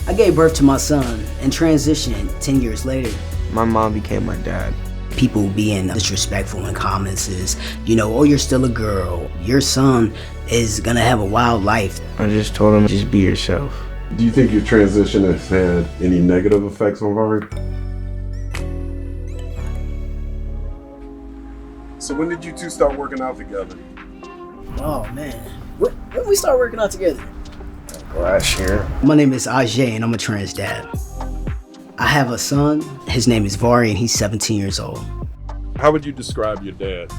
I gave birth to my son and transitioned 10 years later. My mom became my dad. People being disrespectful in comments is, oh, you're still a girl. Your son is gonna have a wild life. I just told him, just be yourself. Do you think your transition has had any negative effects on Vari? So when did you two start working out together? Oh man, when did we start working out together? Last year. My name is Ajay and I'm a trans dad. I have a son, his name is Vari and he's 17 years old. How would you describe your dad?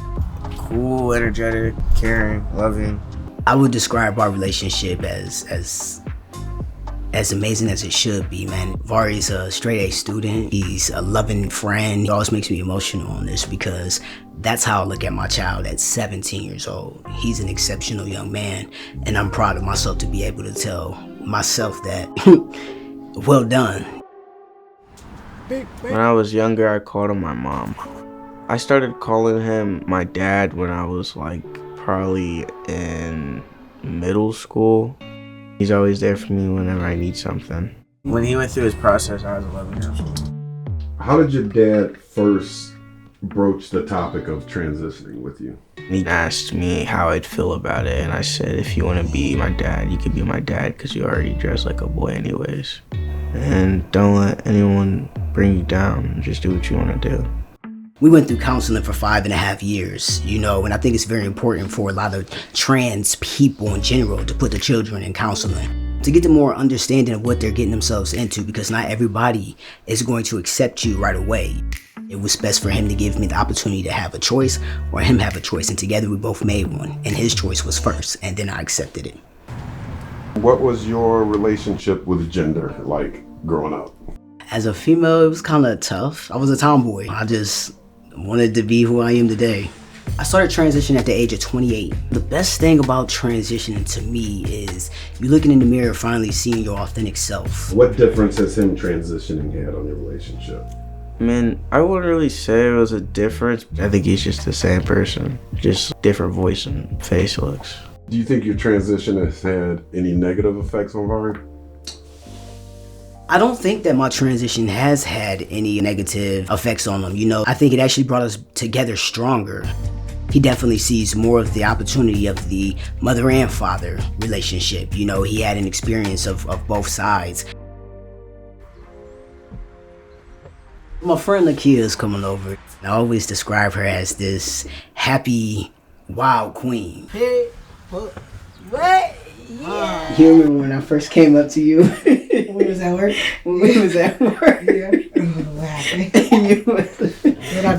Cool, energetic, caring, loving. I would describe our relationship as amazing as it should be, man. Vari's a straight A student. He's a loving friend. He always makes me emotional on this because that's how I look at my child at 17 years old. He's an exceptional young man, and I'm proud of myself to be able to tell myself that, well done. When I was younger, I called him my mom. I started calling him my dad when I was like probably in middle school. He's always there for me whenever I need something. When he went through his process, I was 11 years old. How did your dad first broach the topic of transitioning with you? He asked me how I'd feel about it, and I said, if you want to be my dad, you can be my dad because you already dress like a boy anyways. And don't let anyone bring you down. Just do what you want to do. We went through counseling for 5.5 years, and I think it's very important for a lot of trans people in general to put the children in counseling, to get them more understanding of what they're getting themselves into, because not everybody is going to accept you right away. It was best for him to give me the opportunity to have a choice, or him have a choice, and together we both made one, and his choice was first, and then I accepted it. What was your relationship with gender like growing up? As a female, it was kind of tough. I was a tomboy. I just wanted to be who I am today. I started transitioning at the age of 28. The best thing about transitioning to me is you looking in the mirror, finally seeing your authentic self. What difference has him transitioning had on your relationship? Man, I wouldn't really say it was a difference. I think he's just the same person, just different voice and face looks. Do you think your transition has had any negative effects on Vari? I don't think that my transition has had any negative effects on him. I think it actually brought us together stronger. He definitely sees more of the opportunity of the mother and father relationship. He had an experience of both sides. My friend Nakia is coming over. I always describe her as this happy, wild queen. Hey, what? Yeah. You remember when I first came up to you? When we was at work? When we was at work. Yeah. What happened?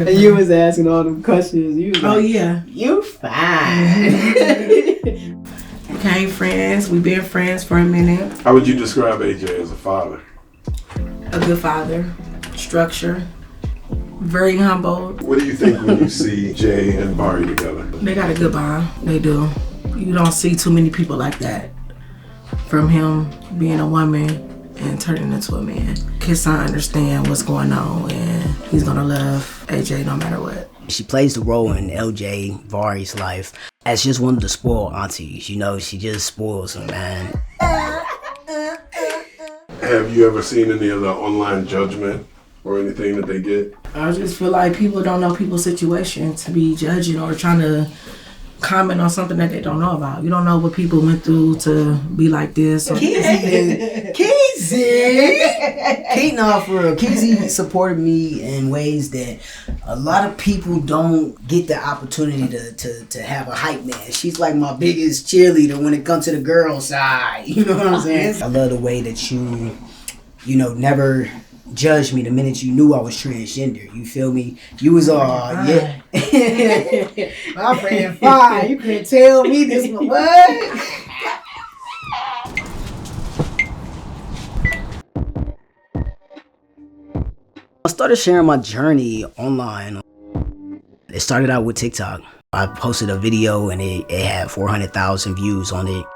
and you was asking all them questions. You was oh, like, yeah. You fine. Became friends. We've been friends for a minute. How would you describe AJ as a father? A good father. Structure. Very humble. What do you think when you see Jay and Vari together? They got a good bond. They do. You don't see too many people like that. From him being a woman and turning into a man. His son understand what's going on and he's gonna love AJ no matter what. She plays the role in LJ Vari's life as just one of the spoiled aunties. She just spoils him, man. Have you ever seen any of the online judgment or anything that they get? I just feel like people don't know people's situation to be judging or trying to comment on something that they don't know about. You don't know what people went through to be like this. Keezy! No, for real. Keezy supported me in ways that a lot of people don't get the opportunity to have a hype man. She's like my biggest cheerleader when it comes to the girl side. You know what I'm saying? I love the way that you never judged me the minute you knew I was transgender. You feel me? You was all, yeah. My friend fine. You couldn't tell me this one. What? I started sharing my journey online. It started out with TikTok. I posted a video and it had 400,000 views on it.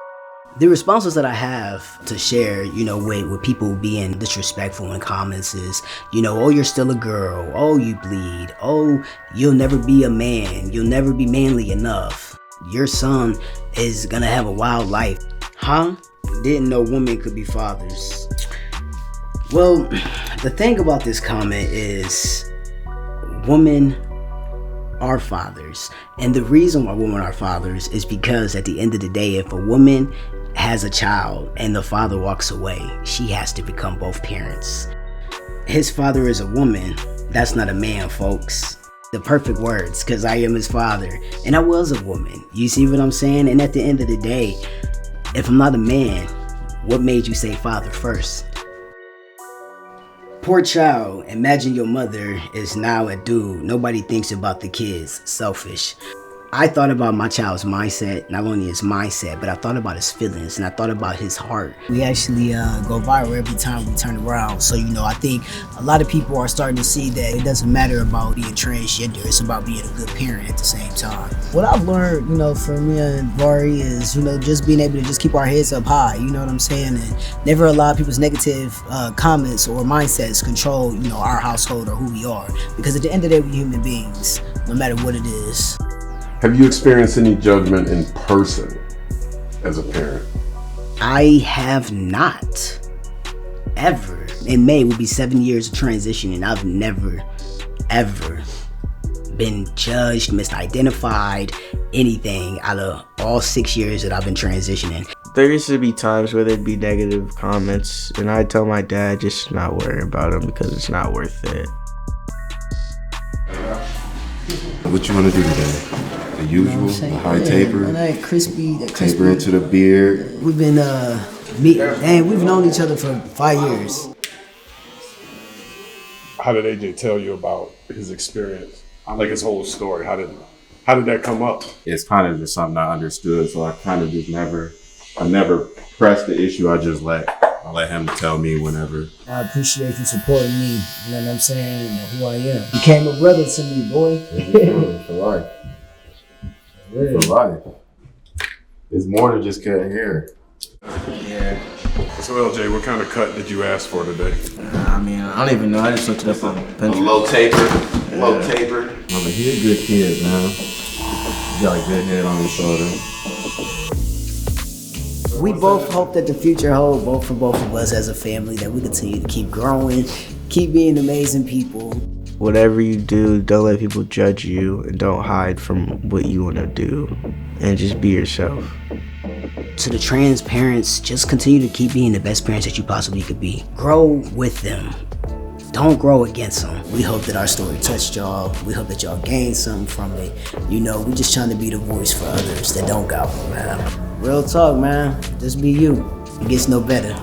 The responses that I have to share, with people being disrespectful in comments is, oh, you're still a girl. Oh, you bleed. Oh, you'll never be a man. You'll never be manly enough. Your son is gonna have a wild life. Huh? Didn't know women could be fathers. Well, the thing about this comment is women are fathers. And the reason why women are fathers is because at the end of the day, if a woman has a child and the father walks away, she has to become both parents. His father is a woman. That's not a man, folks. The perfect words, because I am his father. And I was a woman. You see what I'm saying? And at the end of the day, if I'm not a man, what made you say father first? Poor child, imagine your mother is now a dude. Nobody thinks about the kids. Selfish. I thought about my child's mindset, not only his mindset, but I thought about his feelings and I thought about his heart. We actually go viral every time we turn around. So, I think a lot of people are starting to see that it doesn't matter about being transgender, it's about being a good parent at the same time. What I've learned, from me and Vari is, just being able to just keep our heads up high, you know what I'm saying? And never allow people's negative comments or mindsets control, our household or who we are. Because at the end of the day, we're human beings, no matter what it is. Have you experienced any judgment in person as a parent? I have not. Ever. In May will be 7 years of transition and I've never, ever been judged, misidentified, anything out of all 6 years that I've been transitioning. There used to be times where there'd be negative comments and I'd tell my dad just not worry about them because it's not worth it. What you want to do today? The usual, the high taper, that crispy. taper into the beard. We've been we've known each other for 5 years. How did AJ tell you about his experience? Like his whole story. How did that come up? It's kind of just something I understood, so I kind of just never pressed the issue. I just let him tell me whenever. I appreciate you supporting me. You know what I'm saying? Who I am. You became a brother to me, boy. For life. For life. It's more than just cutting hair. Yeah. So LJ, what kind of cut did you ask for today? I don't even know. I just looked it up on Pinterest. Low taper. I mean, he a good kid, man. He got a good head on his shoulder. We both hope that the future holds for both of us as a family, that we continue to keep growing, keep being amazing people. Whatever you do, don't let people judge you and don't hide from what you want to do and just be yourself. To the trans parents, just continue to keep being the best parents that you possibly could be. Grow with them. Don't grow against them. We hope that our story touched y'all. We hope that y'all gained something from it. We just trying to be the voice for others that don't got one, man. Real talk, man. Just be you. It gets no better.